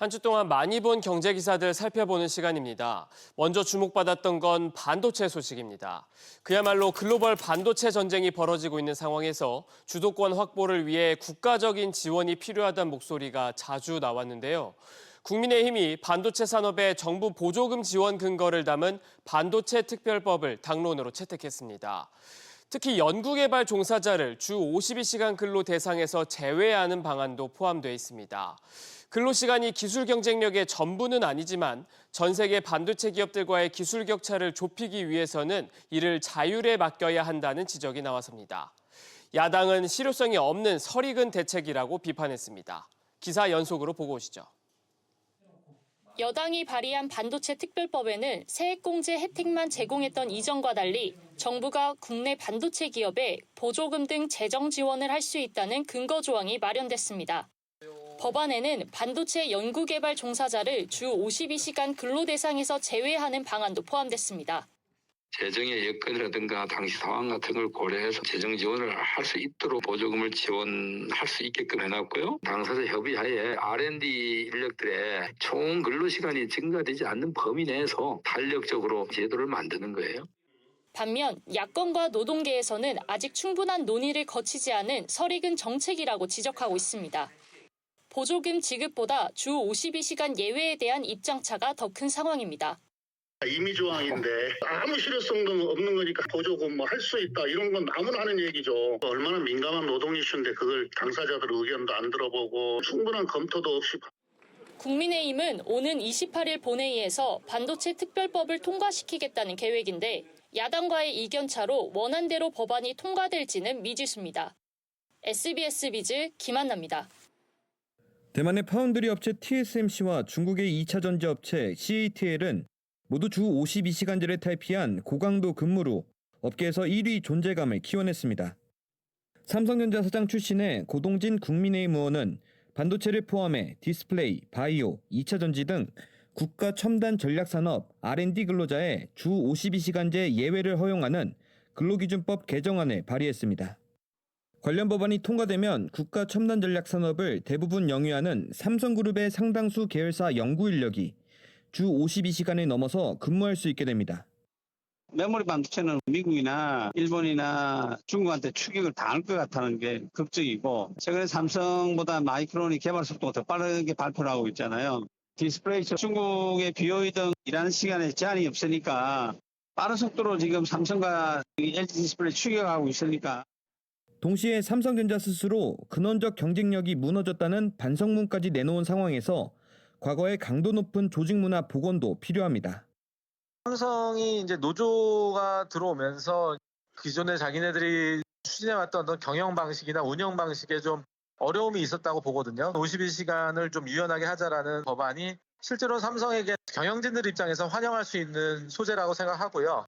한 주 동안 많이 본 경제 기사들 살펴보는 시간입니다. 먼저 주목받았던 건 반도체 소식입니다. 그야말로 글로벌 반도체 전쟁이 벌어지고 있는 상황에서 주도권 확보를 위해 국가적인 지원이 필요하다는 목소리가 자주 나왔는데요. 국민의힘이 반도체 산업에 정부 보조금 지원 근거를 담은 반도체 특별법을 당론으로 채택했습니다. 특히 연구개발 종사자를 주 52시간 근로 대상에서 제외하는 방안도 포함되어 있습니다. 근로시간이 기술 경쟁력의 전부는 아니지만 전 세계 반도체 기업들과의 기술 격차를 좁히기 위해서는 이를 자율에 맡겨야 한다는 지적이 나왔습니다. 야당은 실효성이 없는 설익은 대책이라고 비판했습니다. 기사 연속으로 보고 오시죠. 여당이 발의한 반도체 특별법에는 세액공제 혜택만 제공했던 이전과 달리 정부가 국내 반도체 기업에 보조금 등 재정 지원을 할 수 있다는 근거 조항이 마련됐습니다. 법안에는 반도체 연구개발 종사자를 주 52시간 근로 대상에서 제외하는 방안도 포함됐습니다. 재정의 여건이라든가 당시 상황 같은 걸 고려해서 재정 지원을 할 수 있도록 보조금을 지원할 수 있게끔 해놨고요. 당사자 협의하에 R&D 인력들의 총 근로시간이 증가되지 않는 범위 내에서 탄력적으로 제도를 만드는 거예요. 반면 야권과 노동계에서는 아직 충분한 논의를 거치지 않은 설익은 정책이라고 지적하고 있습니다. 보조금 지급보다 주 52시간 예외에 대한 입장차가 더 큰 상황입니다. 임의 조항인데 아무 실효성도 없는 거니까 보조금 뭐 할 수 있다 이런 건 아무나 하는 얘기죠. 얼마나 민감한 노동 이슈인데 그걸 당사자들 의견도 안 들어보고 충분한 검토도 없이. 국민의힘은 오는 28일 본회의에서 반도체 특별법을 통과시키겠다는 계획인데 야당과의 이견차로 원안대로 법안이 통과될지는 미지수입니다. SBS 비즈 김한나입니다. 대만의 파운드리 업체 TSMC와 중국의 2차 전지 업체 CATL은 모두 주 52시간제를 탈피한 고강도 근무로 업계에서 1위 존재감을 키워냈습니다. 삼성전자 사장 출신의 고동진 국민의힘 의원은 반도체를 포함해 디스플레이, 바이오, 2차 전지 등 국가 첨단 전략산업 R&D 근로자의 주 52시간제 예외를 허용하는 근로기준법 개정안을 발의했습니다. 관련 법안이 통과되면 국가 첨단 전략 산업을 대부분 영위하는 삼성그룹의 상당수 계열사 연구 인력이 주 52시간을 넘어서 근무할 수 있게 됩니다. 메모리 반도체는 미국이나 일본이나 중국한테 추격을 당할 것 같다는 게 걱정이고, 최근에 삼성보다 마이크론이 개발 속도가 더 빠르게 발표를 하고 있잖아요. 디스플레이 중국의 BOE 등 일하는 시간에 제한이 없으니까 빠른 속도로 지금 삼성과 LG 디스플레이 추격하고 있으니까. 동시에 삼성전자 스스로 근원적 경쟁력이 무너졌다는 반성문까지 내놓은 상황에서 과거의 강도 높은 조직 문화 복원도 필요합니다. 삼성이 이제 노조가 들어오면서 기존에 자기네들이 추진해왔던 어떤 경영 방식이나 운영 방식에 좀 어려움이 있었다고 보거든요. 52시간을 좀 유연하게 하자라는 법안이 실제로 삼성에게 경영진들 입장에서 환영할 수 있는 소재라고 생각하고요.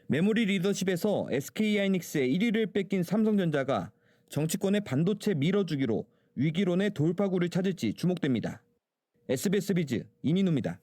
메모리 리더십에서 SK하이닉스의 1위를 뺏긴 삼성전자가 정치권의 반도체 밀어주기로 위기론의 돌파구를 찾을지 주목됩니다. SBS 비즈 이민우입니다.